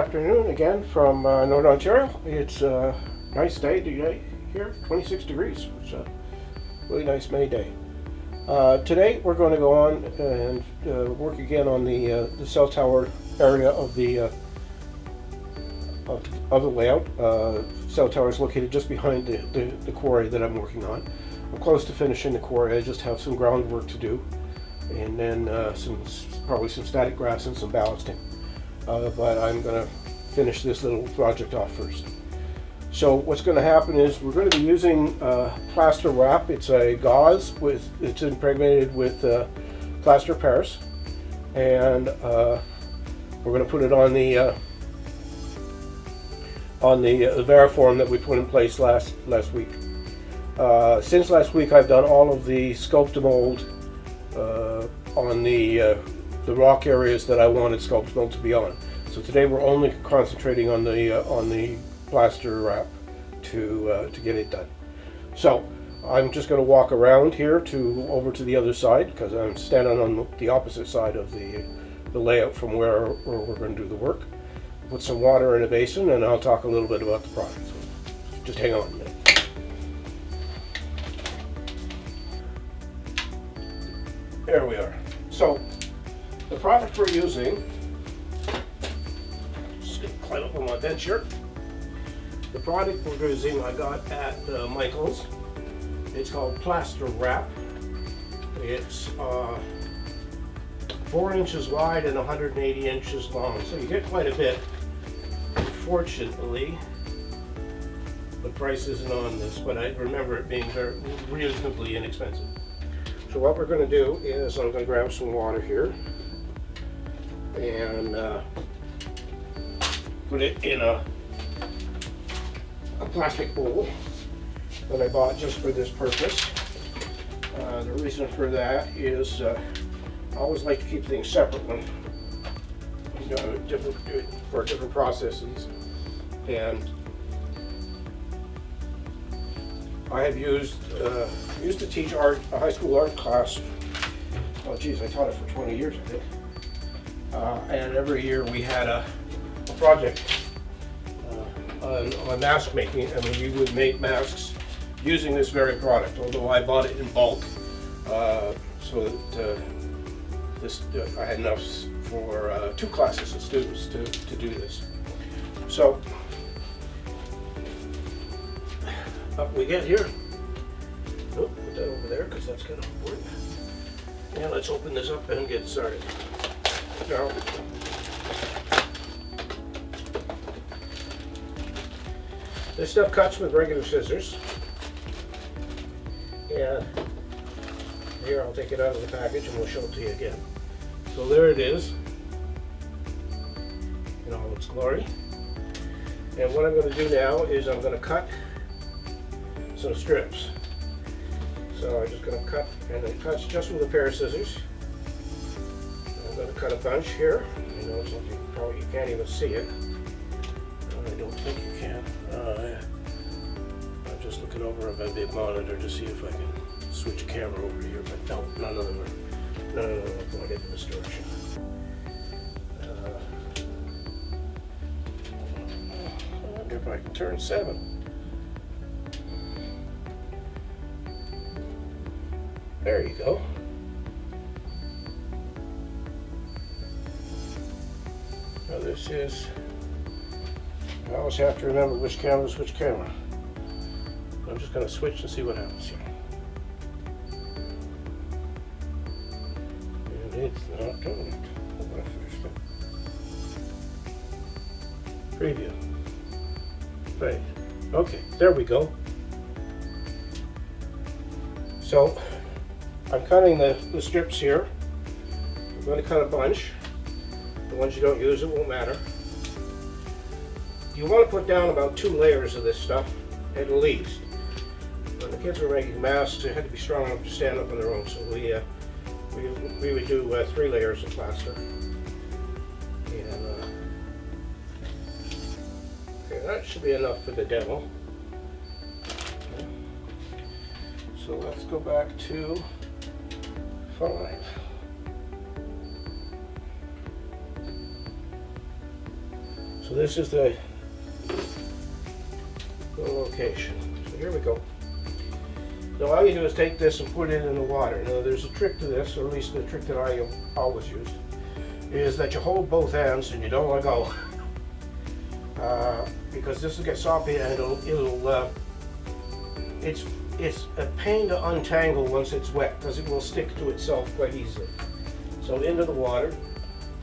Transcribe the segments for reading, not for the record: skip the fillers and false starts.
afternoon again from Northern Ontario. It's a nice day today here, 26 degrees, which is a really nice May day. Today we're going to go on and work again on the cell tower area of the layout. Cell tower is located just behind the quarry that I'm working on. I'm close to finishing the quarry. I just have some groundwork to do, and then probably some static grass and some ballasting. But I'm going to finish this little project off first. So what's going to happen is we're going to be using plaster wrap. It's a gauze it's impregnated with plaster Paris, and we're going to put it on the variform that we put in place last week. Since last week, I've done all of the sculpt to mold on the rock areas that I wanted sculpt to mold to be on. So today we're only concentrating on the plaster wrap to get it done. So I'm just going to walk around here over to the other side, because I'm standing on the opposite side of the layout from where we're going to do the work. Put some water in a basin, and I'll talk a little bit about the product. So just hang on a minute. There we are. So the product we're using, just gonna climb up on my bench here. The product we're using I got at Michael's. It's called Plaster Wrap. It's 4 inches wide and 180 inches long, so you get quite a bit. Unfortunately, the price isn't on this, but I remember it being very reasonably inexpensive. So what we're going to do is I'm going to grab some water here and put it in a plastic bowl that I bought just for this purpose. The reason for that is I always like to keep things separate when for different processes, and I have used to teach art, a high school art class. Oh geez, I taught it for 20 years, I think. And every year we had a project on mask making, and we would make masks using this very product, although I bought it in bulk so that I had enough for 2 classes of students to do this. So up we get here. Nope, put that over there because that's kind of important. And let's open this up and get started. Now, this stuff cuts with regular scissors. And here, I'll take it out of the package and we'll show it to you again. So there it is in all its glory. And what I'm going to do now is I'm going to cut some strips. So I'm just going to cut, and it cuts just with a pair of scissors. I'm going to cut a bunch here. You know, you can't even see it. I don't think you can. I'm just looking over at my big monitor to see if I can switch camera over here, but no, none of them are pointed in this direction. I wonder if I can turn 7. There you go. Now this is, I always have to remember which camera is which camera. I'm just going to switch and see what happens here. And it's not doing it. Preview. Right. Okay, there we go. So I'm cutting the strips here. I'm going to cut a bunch. The ones you don't use, it won't matter. You want to put down about 2 layers of this stuff, at least. When the kids were making masks, they had to be strong enough to stand up on their own, so we would do 3 layers of plaster. And okay, that should be enough for the demo. Okay. So let's go back to 5. So this is the location. So here we go. So all you do is take this and put it in the water. Now there's a trick to this, or at least the trick that I always used, is that you hold both ends and you don't let go. Because this will get soppy and it's a pain to untangle once it's wet, because it will stick to itself quite easily. So into the water,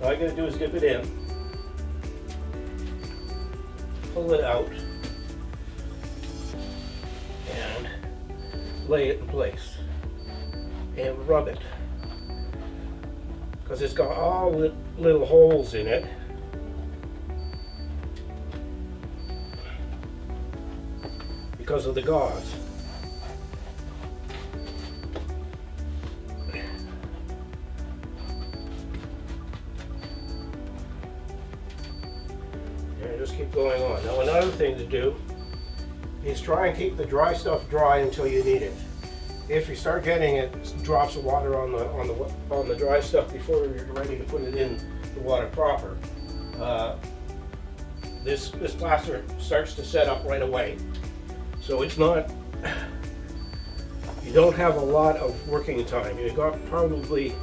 all you gotta do is dip it in, pull it out, and lay it in place, and rub it, because it's got all the little holes in it. Because of the gauze. And just keep going on. Now another thing to do is try and keep the dry stuff dry until you need it. If you start getting drops of water on the dry stuff before you're ready to put it in the water proper, this plaster starts to set up right away. So it's not, you don't have a lot of working time. You've got probably,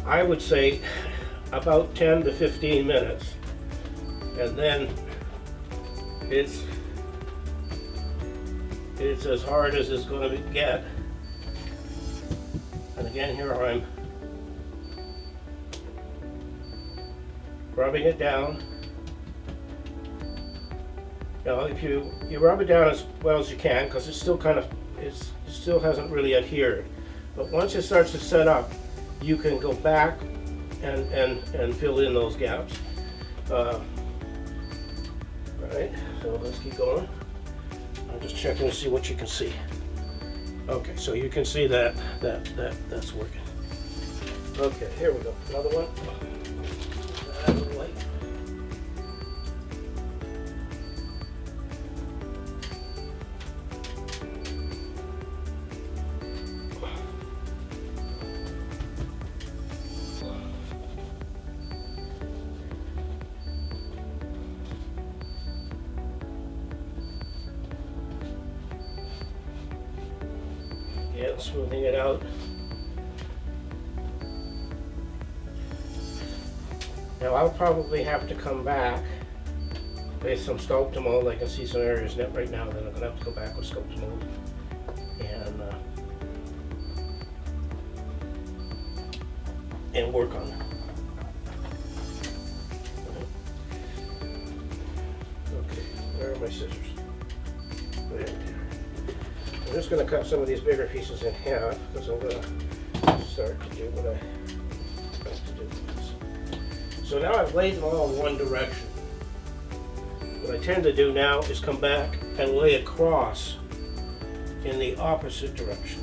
I would say, about 10 to 15 minutes. And then it's as hard as it's going to get. And again, here I'm rubbing it down. Now, if you rub it down as well as you can, because it still still hasn't really adhered. But once it starts to set up, you can go back and fill in those gaps. Right, so let's keep going. I'm just checking to see what you can see. Okay, so you can see that's working. Okay, here we go. Another one. Yeah, smoothing it out. Now I'll probably have to come back with some sculptor mold. I can see some areas net right now that I'm going to have to go back with sculptor mold and work on it. Okay, where are my scissors? There. I'm just going to cut some of these bigger pieces in half, because I'm going to start to do what I like to do with this. So now I've laid them all in one direction. What I tend to do now is come back and lay across in the opposite direction.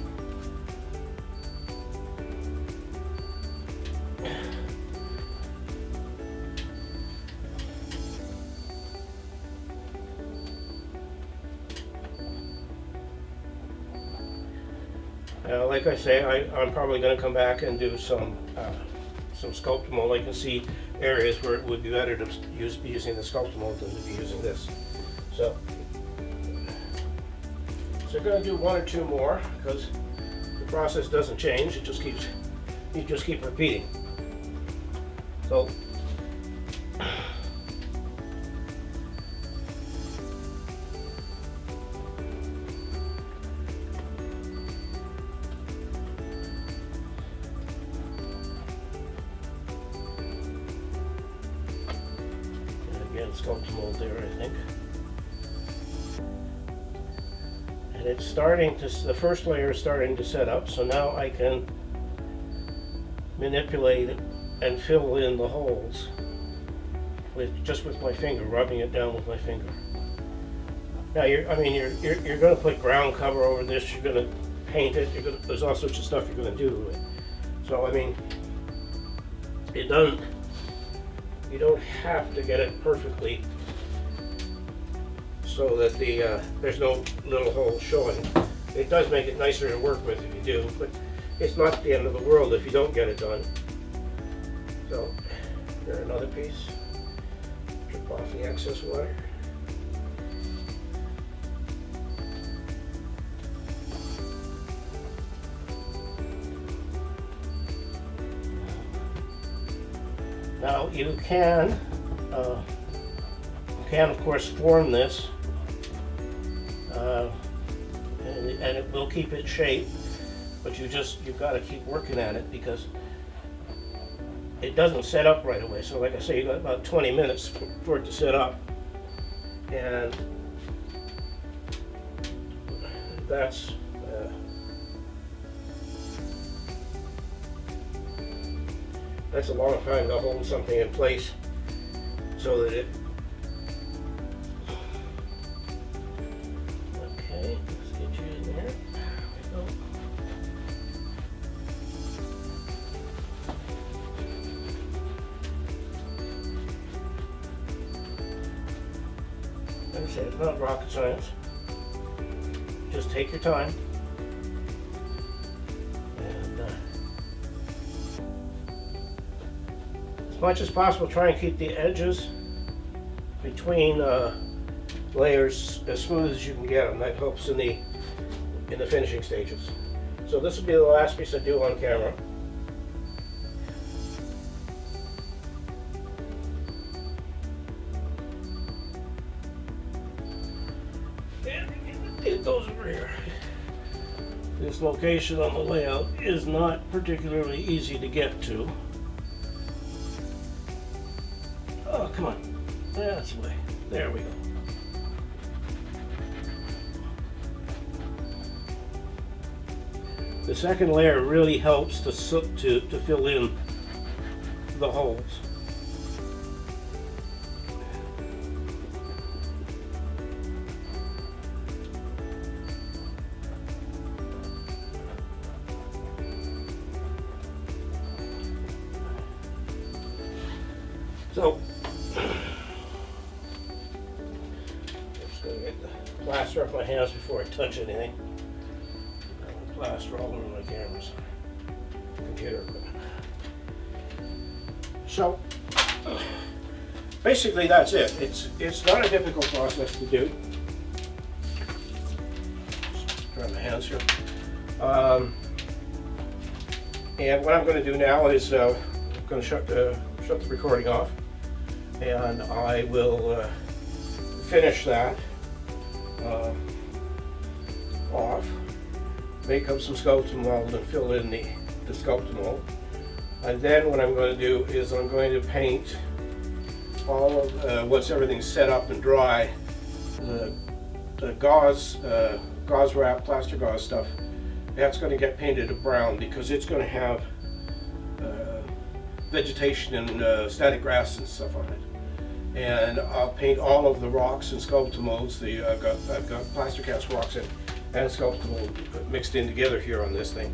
Like I say, I'm probably going to come back and do some sculptor mold. I can see areas where it would be better to be using the sculptor mold than to be using this. So I'm going to do one or two more, because the process doesn't change. It just keeps, you just keep repeating. So sculptor mold there, I think. And it's starting to, the first layer is starting to set up, so now I can manipulate it and fill in the holes just with my finger, rubbing it down with my finger. Now you're going to put ground cover over this, you're going to paint it, there's all sorts of stuff you're going to do to it. So I mean, you don't have to get it perfectly so that there's no little holes showing. It does make it nicer to work with if you do, but it's not the end of the world if you don't get it done. So here, another piece. off the excess water. Now you can of course form this, and it will keep its shape, but you've got to keep working at it because it doesn't set up right away. So like I say, you got about 20 minutes for it to set up, and that's a long time to hold something in place so that it. Okay, let's get you in there. There we go. Like I said, it's not rocket science. Just take your time. As much as possible, try and keep the edges between layers as smooth as you can get them. That helps in the finishing stages. So this will be the last piece I do on camera. And it goes over here. This location on the layout is not particularly easy to get to. Oh, come on. That's the way. There we go. The second layer really helps to fill in the holes. So, plaster off my hands before I touch anything. Plaster all over my cameras, computer equipment. So basically that's it. It's not a difficult process to do. Just dry my hands here. And what I'm going to do now is I'm going to shut the recording off, and I will finish that off, make up some sculpting mold and fill in the sculpting mold. And then what I'm going to do is I'm going to paint all of once everything's set up and dry, the gauze wrap, plaster gauze stuff, that's going to get painted a brown because it's going to have vegetation and static grass and stuff on it. And I'll paint all of the rocks and sculpting molds. I've got plaster cast rocks and sculpting mold mixed in together here on this thing.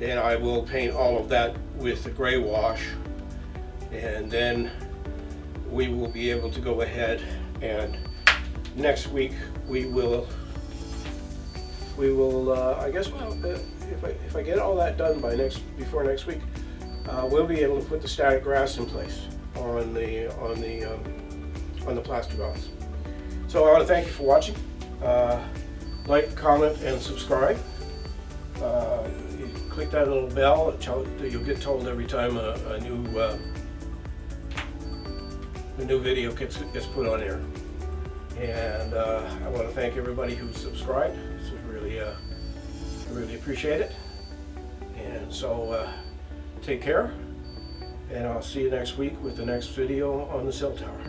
And I will paint all of that with the gray wash, and then we will be able to go ahead and next week we will I guess, well, if I get all that done before next week, we'll be able to put the static grass in place on the plaster gauze. So I want to thank you for watching. Like, comment, and subscribe. You click that little bell. You'll get told every time a new video gets put on air. And I want to thank everybody who's subscribed. This is really, I really appreciate it. And so take care, and I'll see you next week with the next video on the cell tower.